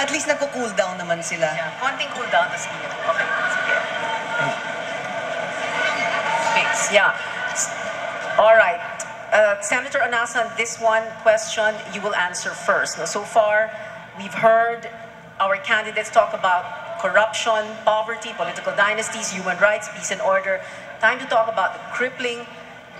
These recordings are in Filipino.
At least nagko-cool down naman sila. Yeah, konting cool down, tapos sige. Okay, sige. Thanks, yeah. All right. Senator Anasan, this one question you will answer first. Now, so far, we've heard our candidates talk about corruption, poverty, political dynasties, human rights, peace and order. Time to talk about the crippling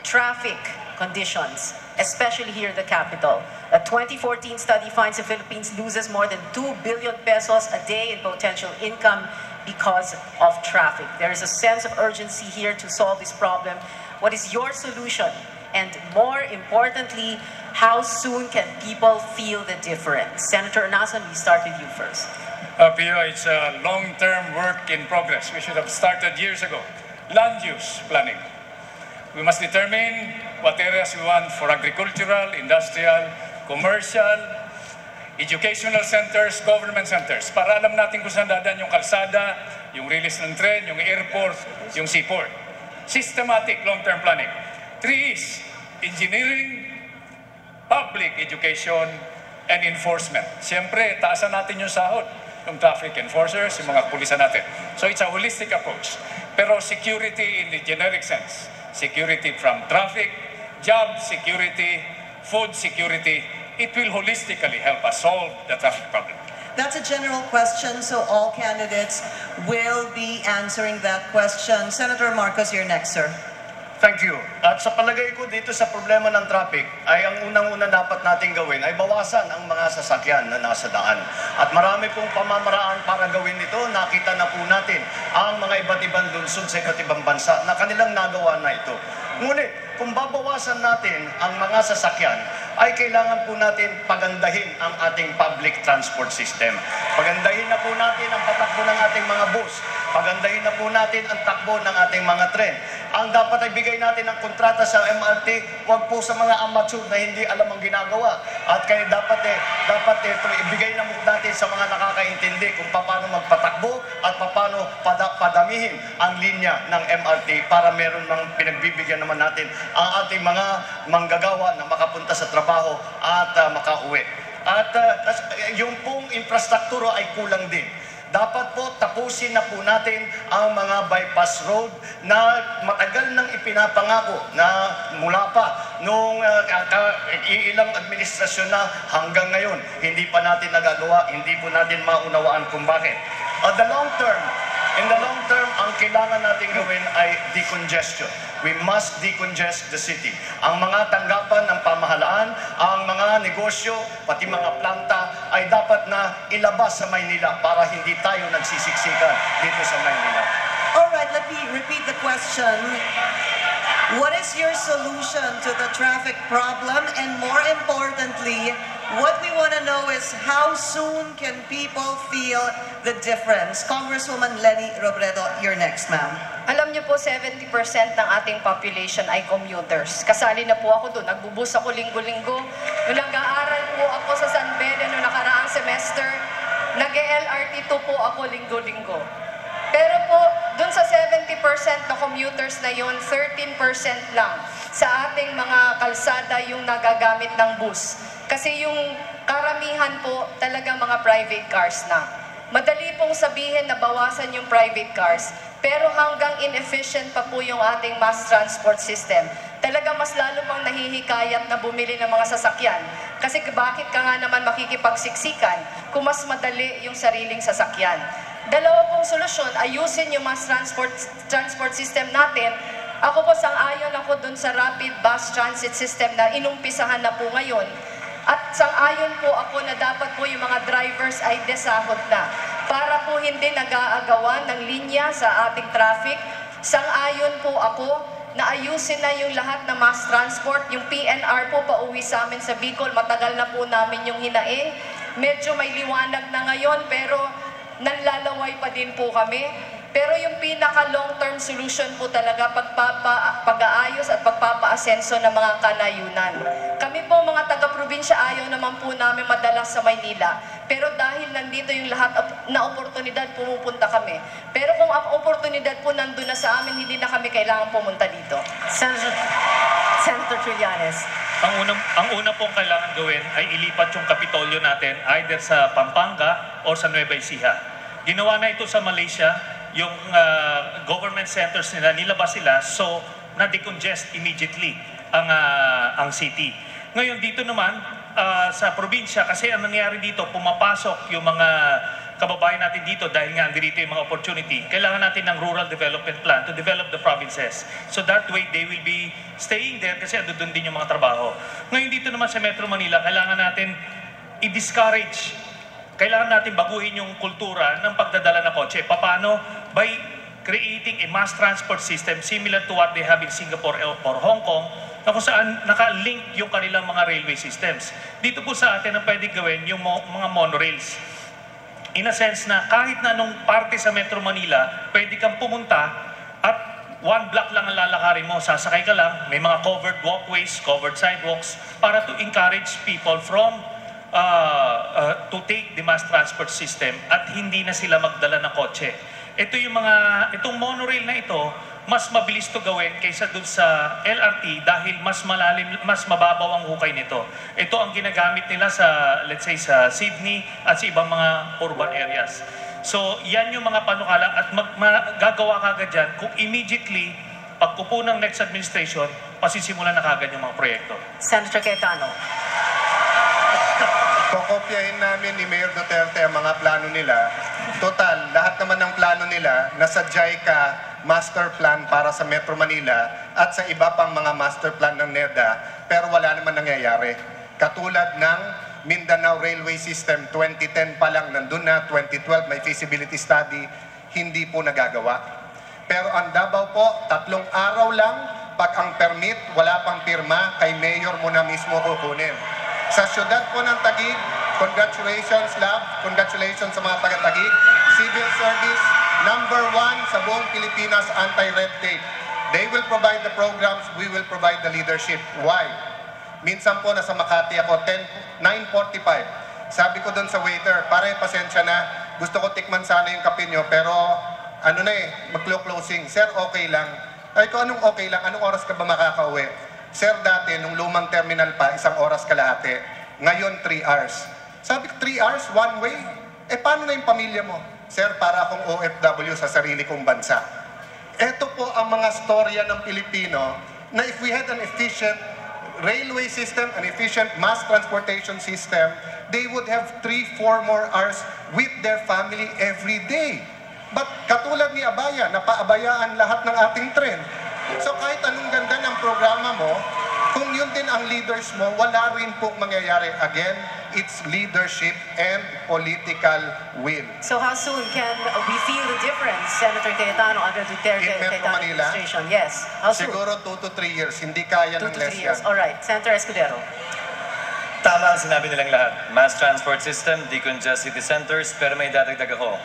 traffic conditions, especially here in the capital. A 2014 study finds the Philippines loses more than 2 billion pesos a day in potential income because of traffic. There is a sense of urgency here to solve this problem. What is your solution? And more importantly, how soon can people feel the difference? Senator Anasan, we start with you first. Pio, it's a long-term work in progress. We should have started years ago. Land use planning. We must determine what areas we want for agricultural, industrial, commercial, educational centers, government centers, para alam natin kung saan dadaan yung kalsada, yung release ng tren, yung airport, yung seaport. Systematic long-term planning. 3 is engineering, public education, and enforcement. Siyempre, taasan natin yung sahod ng traffic enforcers, yung mga pulisan natin. So it's a holistic approach. Pero security in the generic sense. Security from traffic, job security, food security, it will holistically help us solve the traffic problem. That's a general question, so all candidates will be answering that question. Senator Marcos, you're next, sir. Thank you. At sa palagay ko dito sa problema ng traffic, ay ang unang-una dapat natin gawin ay bawasan ang mga sasakyan na nasa daan. At marami pong pamamaraan para gawin ito. Nakita na po natin ang mga iba't ibang lungsod sa iba't ibang bansa na kanilang nagawa na ito. Ngunit, kung babawasan natin ang mga sasakyan, ay kailangan po natin pagandahin ang ating public transport system. Pagandahin na po natin ang patakbo ng ating mga bus. Pagandahin na po natin ang takbo ng ating mga tren. Ang dapat ay bigay natin ang kontrata sa MRT, wag po sa mga amateur na hindi alam ang ginagawa. At kaya dapat ibigay na natin sa mga nakakaintindi kung paano magpatakbo at paano padamihin ang linya ng MRT para meron ng pinagbibigyan naman natin ang ating mga manggagawa na makapunta sa trabaho at makauwi. At yung pong infrastruktura ay kulang din. Dapat po tapusin na po natin ang mga bypass road na matagal nang ipinapangako na mula pa nung ilang administrasyon na hanggang ngayon hindi pa natin nagagawa, hindi po natin maunawaan kung bakit. In the long term, ang kailangan natin gawin ay decongestion. We must decongest the city. Ang mga tanggapan ng pamahalaan, ang mga negosyo, pati mga planta ay dapat na ilabas sa Maynila para hindi tayo nagsisiksikan dito sa Maynila. All right, let me repeat the question. What is your solution to the traffic problem? And more importantly, what we want to know is how soon can people feel the difference? Congresswoman Lenny Robredo, you're next, ma'am. Alam niyo po, 70% ng ating population ay commuters. Kasali na po ako doon. Nagbubus ako linggo-linggo. Nung nag-aaral po ako sa San Bede noong nakaraang semester, nag-LRT2 po ako linggo-linggo. Pero po, doon sa 70% na commuters na yun, 13% lang sa ating mga kalsada yung nagagamit ng bus. Kasi yung karamihan po talaga mga private cars na. Madali pong sabihin na bawasan yung private cars, pero hanggang inefficient pa po yung ating mass transport system. Talaga mas lalo pang nahihikayat na bumili ng mga sasakyan. Kasi bakit ka nga naman makikipagsiksikan kung mas madali yung sariling sasakyan? Dalawa pong solusyon, ayusin yung mass transport system natin. Ako po sang-ayon ako dun sa rapid bus transit system na inumpisahan na po ngayon. At sang-ayon po ako na dapat po yung mga drivers ay desahod na para po hindi nag-aagawan ng linya sa ating traffic. Sang-ayon po ako na ayusin na yung lahat na mass transport. Yung PNR po pauwi sa amin sa Bicol, matagal na po namin yung hinaing. Medyo may liwanag na ngayon pero nanlalaway pa din po kami. Pero yung pinaka-long-term solution po talaga pag-aayos at pagpapa-asenso ng mga kanayunan. Kami po mga taga-probinsya ayaw naman po namin madalas sa Maynila. Pero dahil nandito yung lahat na oportunidad, pumupunta kami. Pero kung ang oportunidad po nandun na sa amin, hindi na kami kailangan pumunta dito. Senator Trillanes. Ang una pong kailangan gawin ay ilipat yung Kapitolyo natin either sa Pampanga o sa Nueva Ecija. Ginawa na ito sa Malaysia, yung government centers nila, nilabas sila so na-decongest immediately ang city. Ngayon dito naman sa probinsya, kasi ang nangyari dito, pumapasok yung mga kababayan natin dito dahil nga andito yung mga opportunity. Kailangan natin ng rural development plan to develop the provinces. So that way, they will be staying there kasi doon din yung mga trabaho. Ngayon dito naman sa Metro Manila, kailangan natin i-discourage. Kailangan natin baguhin yung kultura ng pagdadala ng kotse. Paano? By creating a mass transport system similar to what they have in Singapore or Hong Kong, na kung saan naka-link yung kanilang mga railway systems. Dito po sa atin ang pwede gawin yung mga monorails. In a sense na kahit na anong parte sa Metro Manila, pwede kang pumunta at one block lang ang lalakarin mo, sasakay ka lang, may mga covered walkways, covered sidewalks, para to encourage people from to take the mass transport system at hindi na sila magdala ng kotse. Itong monorail na ito, mas mabilis to gawin kaysa dun sa LRT dahil mas malalim, mas mababaw ang hukay nito. Ito ang ginagamit nila sa, let's say, sa Sydney at sa ibang mga urban areas. So, yan yung mga panukala at gagawa kagad dyan kung immediately, pagkupo ng next administration, pasisimulan na kagad yung mga proyekto. Senator Cayetano. Kokopyahin namin ni Mayor Duterte ang mga plano nila. Total, lahat naman ng plano nila nasa JICA master plan para sa Metro Manila at sa iba pang mga master plan ng NEDA, pero wala naman nangyayari. Katulad ng Mindanao Railway System, 2010 pa lang nandun na, 2012 may feasibility study, hindi po nagagawa. Pero ang Davao po, 3 araw lang, pag ang permit, wala pang pirma, kay Mayor mo na mismo kukunin. Sa syudad po ng Taguig, congratulations Lab, congratulations sa mga taga-Taguig, civil service, number 1 sa buong Pilipinas, anti-red tape. They will provide the programs, we will provide the leadership. Why? Minsan po nasa Makati ako, 9:45. Sabi ko doon sa waiter, pare pasensya na, gusto ko tikman sana yung kape nyo, pero mag-closing. Sir, okay lang. Ay ko, anong okay lang? Anong oras ka ba makakauwi? Sir, dati, nung lumang terminal pa, 1 oras kalahati. Ngayon, 3 hours. Sabi ko, 3 hours, one way? Paano na yung pamilya mo? Sir, para akong OFW sa sarili kong bansa. Ito po ang mga storya ng Pilipino na if we had an efficient railway system, an efficient mass transportation system, they would have 3-4 more hours with their family every day. But katulad ni Abaya, napaabayaan lahat ng ating tren. So kahit anong ganda ng programa mo, kung yun din ang leaders mo, wala rin po mangyayari. Again, it's leadership and political will. So how soon can we feel the difference, Senator Cayetano, under Duterte In Metro Cayetano Manila? administration? Yes. How soon? Siguro 2 to 3 years. Hindi kaya 2 ng to 3 less years. yan. All right. Senator Escudero. Tama ang sinabi nilang lahat. Mass transport system, decongest city centers, pero may dadagdag ako.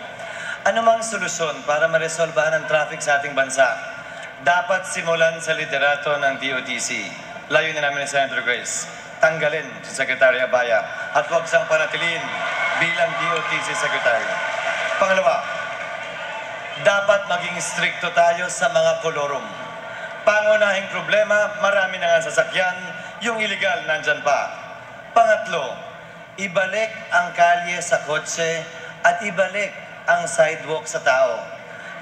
Ano mang solusyon para maresolbahan ang traffic sa ating bansa? Dapat simulan sa liderato ng DOTC. Layunin namin ni Senator Grace. Tanggalin si Secretary Abaya at huwag siyang panatiliin bilang DOTC Secretary. Pangalawa, dapat maging stricto tayo sa mga kolorum. Pangunahing problema, marami na nga sasakyan, yung illegal nandyan pa. Pangatlo, ibalik ang kalye sa kotse at ibalik ang sidewalk sa tao.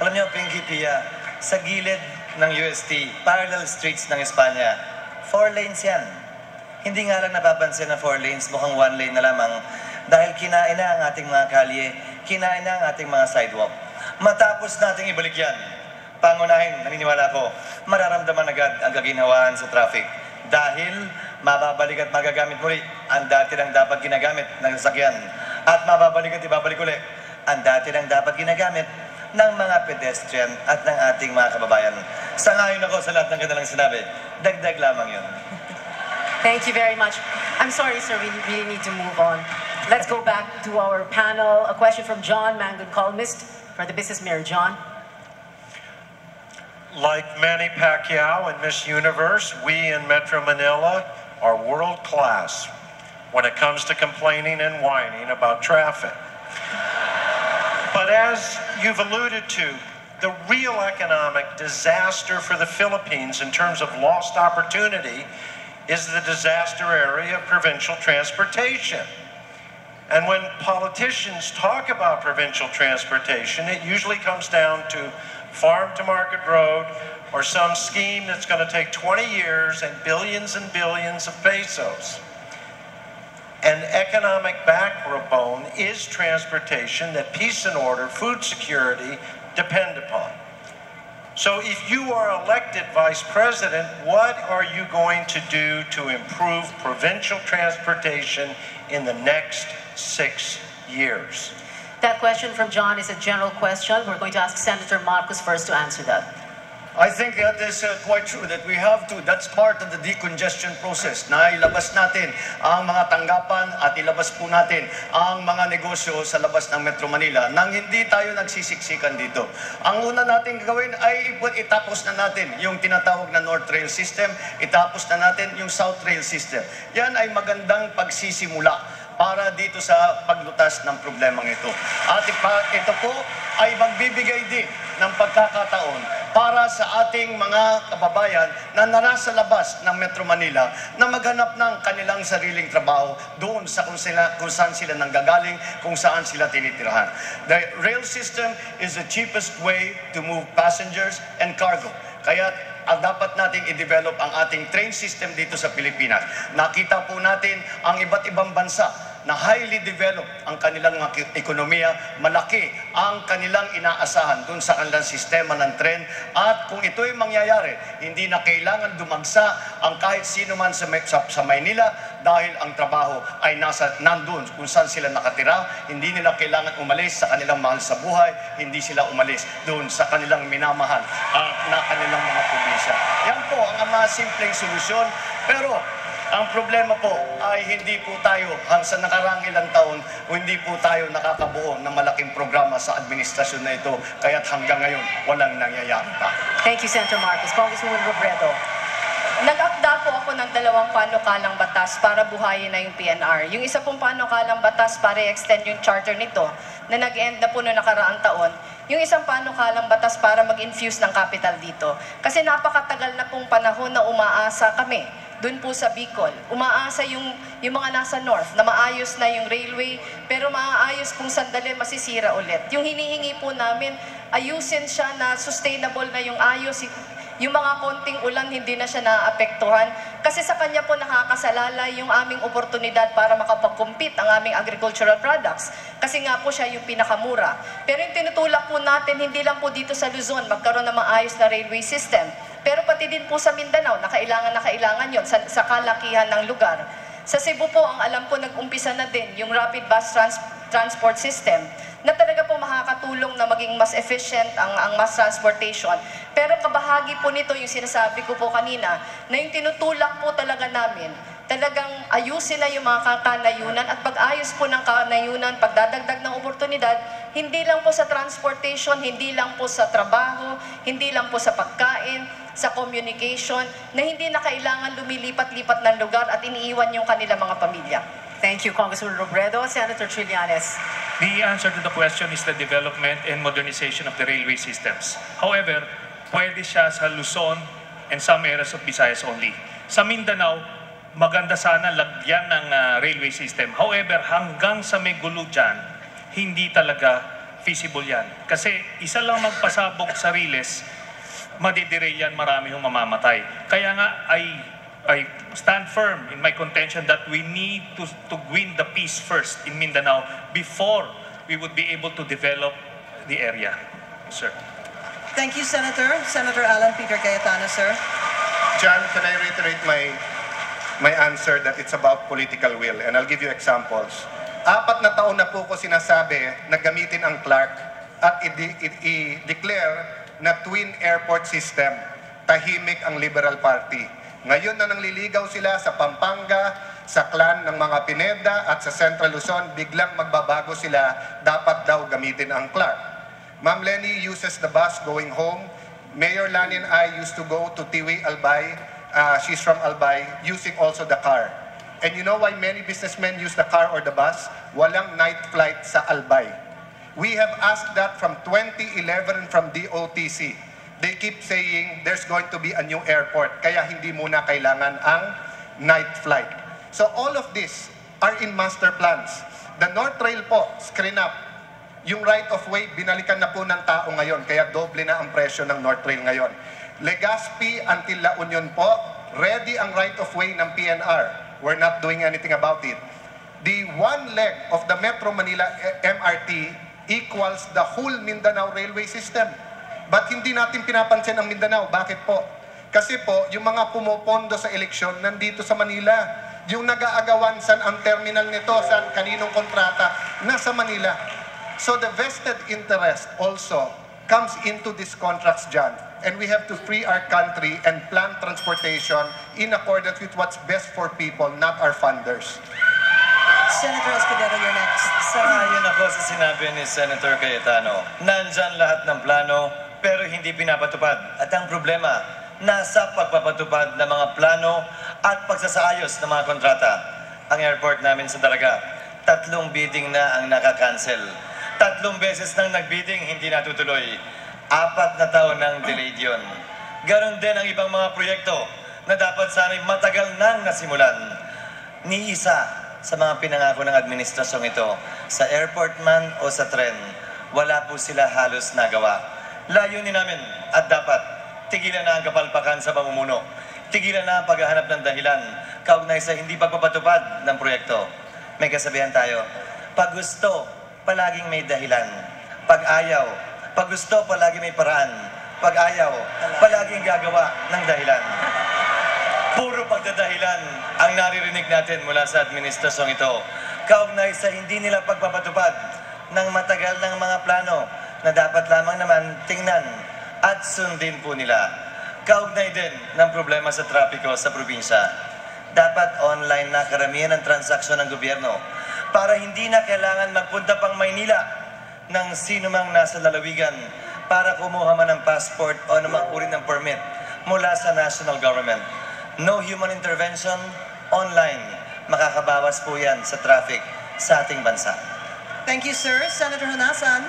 Alam niyo, Pinky Pia, sa gilid ng UST, parallel streets ng Espanya, 4 lanes yan. Hindi nga lang napapansin na 4 lanes, mukhang 1 lane na lamang dahil kinain na ang ating mga kalye, kinain na ang ating mga sidewalk. Matapos nating ibalik yan, pangunahin, naniniwala ko, mararamdaman agad ang kaginhawaan sa traffic dahil mababalik at magagamit muli ang dati lang dapat ginagamit ng sasakyan at mababalik at ibabalik ulit ang dati lang dapat ginagamit ng mga pedestrian at ng ating mga kababayan. Sangayon ako sa lahat ng kanilang sinabi. Dagdag lamang yun. Thank you very much. I'm sorry, sir, we really need to move on. Let's go back to our panel. A question from John Mangun, columnist for the Business Mirror. John? Like Manny Pacquiao and Miss Universe, we in Metro Manila are world class when it comes to complaining and whining about traffic. But as you've alluded to, the real economic disaster for the Philippines in terms of lost opportunity is the disaster area of provincial transportation. And when politicians talk about provincial transportation, it usually comes down to farm to market road or some scheme that's going to take 20 years and billions of pesos. An economic backbone is transportation that peace and order, food security depend upon. So if you are elected Vice President, what are you going to do to improve provincial transportation in the next 6 years? That question from John is a general question. We're going to ask Senator Marcos first to answer that. I think that is quite true that we have to, that's part of the decongestion process, na ilabas natin ang mga tanggapan at ilabas po natin ang mga negosyo sa labas ng Metro Manila nang hindi tayo nagsisiksikan dito. Ang una natin gawin ay itapos na natin yung tinatawag na North Rail System, itapos na natin yung South Rail System. Yan ay magandang pagsisimula para dito sa paglutas ng problemang ito. At ito po ay magbibigay din ng pagkakataon para sa ating mga kababayan na nasa labas ng Metro Manila na maghanap ng kanilang sariling trabaho doon sa kung saan sila nanggagaling, kung saan sila tinitirahan. The rail system is the cheapest way to move passengers and cargo. Kaya dapat nating i-develop ang ating train system dito sa Pilipinas. Nakita po natin ang iba't ibang bansa na highly developed ang kanilang ekonomiya, malaki ang kanilang inaasahan dun sa kanilang sistema ng tren. At kung ito'y mangyayari, hindi na kailangan dumagsa ang kahit sino man sa Maynila dahil ang trabaho ay nandun kung saan sila nakatira. Hindi nila kailangan umalis sa kanilang mahal sa buhay, hindi sila umalis doon sa kanilang minamahal na kanilang mga probinsya. Yan po ang mga simpleng solusyon, pero ang problema po ay hindi po tayo sa nakaraang ilang taon, hindi po tayo nakakabuo ng malaking programa sa administrasyon na ito, kaya't hanggang ngayon walang nangyayari pa. Thank you, Senator Marcos. Congresswoman Robredo. Nag-akda po ako ng 2 panukalang batas para buhayin na yung PNR. Yung isa pong panukalang batas para i-extend yung charter nito na nag-end na po noong nakaraang taon. Yung isang panukalang batas para mag-infuse ng capital dito. Kasi napakatagal na pong panahon na umaasa kami doon po sa Bicol. Umaasa yung mga nasa north na maayos na yung railway, pero maayos kung sandali masisira ulit. Yung hinihingi po namin, ayusin siya na sustainable na yung ayos. Yung mga konting ulan, hindi na siya naapektuhan. Kasi sa kanya po nakakasalalay yung aming oportunidad para makapag-compete ang aming agricultural products. Kasi nga po siya yung pinakamura. Pero yung tinutulak po natin, hindi lang po dito sa Luzon magkaroon ng maayos na railway system. Pero pati din po sa Mindanao, na kailangan yun sa kalakihan ng lugar. Sa Cebu po, ang alam ko, nag-umpisa na din yung rapid bus transport system na talaga po makakatulong na maging mas efficient ang mass transportation. Pero kabahagi po nito yung sinasabi ko po kanina, na yung tinutulak po talaga namin, talagang ayusin na yung mga kanayunan at pag-ayos po ng kanayunan, pagdadagdag ng oportunidad, hindi lang po sa transportation, hindi lang po sa trabaho, hindi lang po sa pagkain, sa communication, na hindi na kailangan lumilipat-lipat ng lugar at iniiwan yung kanilang mga pamilya. Thank you, Congresswoman Robredo. Senator Trillanes. The answer to the question is the development and modernization of the railway systems. However, pwede siya sa Luzon and some areas of Visayas only. Sa Mindanao, maganda sana lagyan ng railway system. However, hanggang sa may gulo dyan, hindi talaga feasible yan. Kasi isa lang magpasabog sa Riles, madidelay yan, marami hong mamamatay. Kaya nga, I stand firm in my contention that we need to win the peace first in Mindanao before we would be able to develop the area. Sir. Thank you, Senator. Senator Alan Peter Cayetano, sir. John, can I reiterate my answer that it's about political will? And I'll give you examples. 4 na taon na po ko sinasabi na gamitin ang Clark at i-declare na twin airport system. Tahimik ang Liberal Party. Ngayon na nangliligaw sila sa Pampanga, sa clan ng mga Pineda at sa Central Luzon, biglang magbabago sila, dapat daw gamitin ang Clark. Ma'am Lenny uses the bus going home. Mayor Lani and I used to go to Tiwi, Albay. She's from Albay, using also the car. And you know why many businessmen use the car or the bus? Walang night flight sa Albay. We have asked that from 2011 from DOTC. They keep saying there's going to be a new airport, kaya hindi muna kailangan ang night flight. So all of this are in master plans. The North Rail po, screen up. Yung right of way, binalikan na po ng tao ngayon, kaya doble na ang presyo ng North Rail ngayon. Legazpi until La Union po, ready ang right of way ng PNR. We're not doing anything about it. The one leg of the Metro Manila MRT equals the whole Mindanao railway system. But hindi natin pinapansin ang Mindanao. Bakit po? Kasi po, yung mga pumopondo sa eleksyon nandito sa Manila. Yung nag-aagawan saan ang terminal nito, saan kaninong kontrata, nasa Manila. So the vested interest also comes into these contracts, John. And we have to free our country and plan transportation in accordance with what's best for people, not our funders. Senator Escudero, you're next. Sangayon ako sa sinabi ni Senator Cayetano. Nandyan lahat ng plano, pero hindi pinapatupad. At ang problema, nasa pagpapatupad ng mga plano at pagsasaayos ng mga kontrata. Ang airport namin sa Dalaga, 3 bidding na ang nakakancel. 3 beses nang nagbidding, hindi natutuloy. 4 na taon nang delayed yun. Ganon din ang ibang mga proyekto na dapat sana'y matagal nang nasimulan. Ni isa sa mga pinangako ng administrasyong ito, sa airport man o sa tren, wala po sila halos nagawa. Layunin namin at dapat tigilan na ang kapalpakan sa pamumuno. Tigilan na ang paghahanap ng dahilan kaugnay sa hindi pagpapatupad ng proyekto. May kasabihan tayo, pag gusto, palaging may dahilan. Pag ayaw, pag gusto, palagi may paraan. Pag ayaw, palaging gagawa ng dahilan. Puro pagdadahilan ang naririnig natin mula sa administrasyong ito. Kaugnay sa hindi nila pagpapatupad ng matagal ng mga plano na dapat lamang naman tingnan at sundin po nila. Kaugnay din ng problema sa trapiko sa probinsya. Dapat online na karamihan ng transaksyon ng gobyerno para hindi na kailangan magpunta pang Maynila ng sino mang nasa lalawigan para kumuha man ng passport o namang uri ng permit mula sa national government. No human intervention, online. Makakabawas po yan sa traffic sa ating bansa. Thank you, sir. Senator Honasan.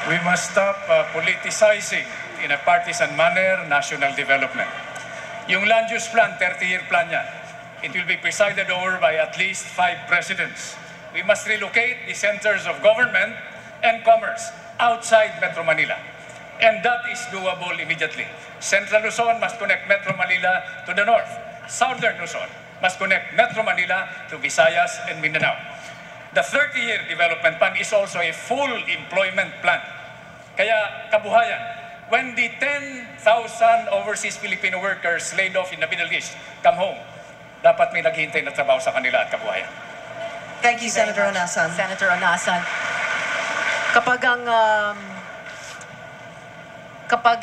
We must stop politicizing in a partisan manner national development. Yung land use plan, 30-year plan yan, it will be presided over by at least 5 presidents. We must relocate the centers of government and commerce outside Metro Manila. And that is doable immediately. Central Luzon must connect Metro Manila to the north. Southern Luzon must connect Metro Manila to Visayas and Mindanao. The 30-year development plan is also a full employment plan. Kaya kabuhayan, when the 10,000 overseas Filipino workers laid off in the Middle East come home, dapat may naghihintay na trabaho sa kanila at kabuhayan. Thank you, Senator Honasan. Senator Honasan, kapag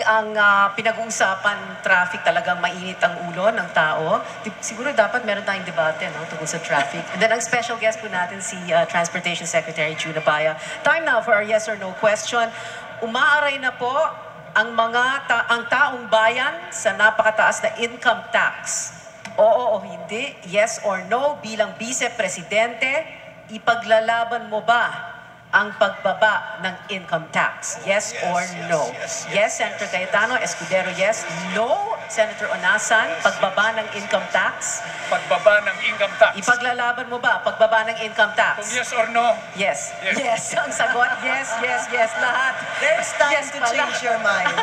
ang pinag-uusapan traffic talagang mainit ang ulo ng tao, siguro dapat meron tayong debate tungkol sa traffic. And then ang special guest po natin si Transportation Secretary June Abaya. Time now for our yes or no question. Umaaray na po ang ang taong bayan sa napakataas na income tax. Oo o hindi, yes or no, bilang vice-presidente, ipaglalaban mo ba ang pagbaba ng income tax? Yes or no? Yes, Senator Cayetano. Escudero, yes. No, Senator Honasan. Pagbaba ng income tax? Pagbaba ng income tax. Ipaglalaban mo ba pagbaba ng income tax? Kung yes or no? Yes. Yes. Yes. Ang sagot, yes, yes, yes. Lahat. There's time Yes to pala. change your mind.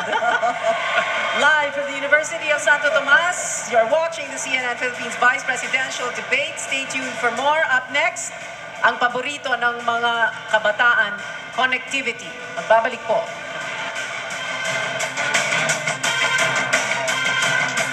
Live from the University of Santo Tomas, you're watching the CNN Philippines Vice Presidential Debate. Stay tuned for more. Up next, ang paborito ng mga kabataan, connectivity. Magbabalik po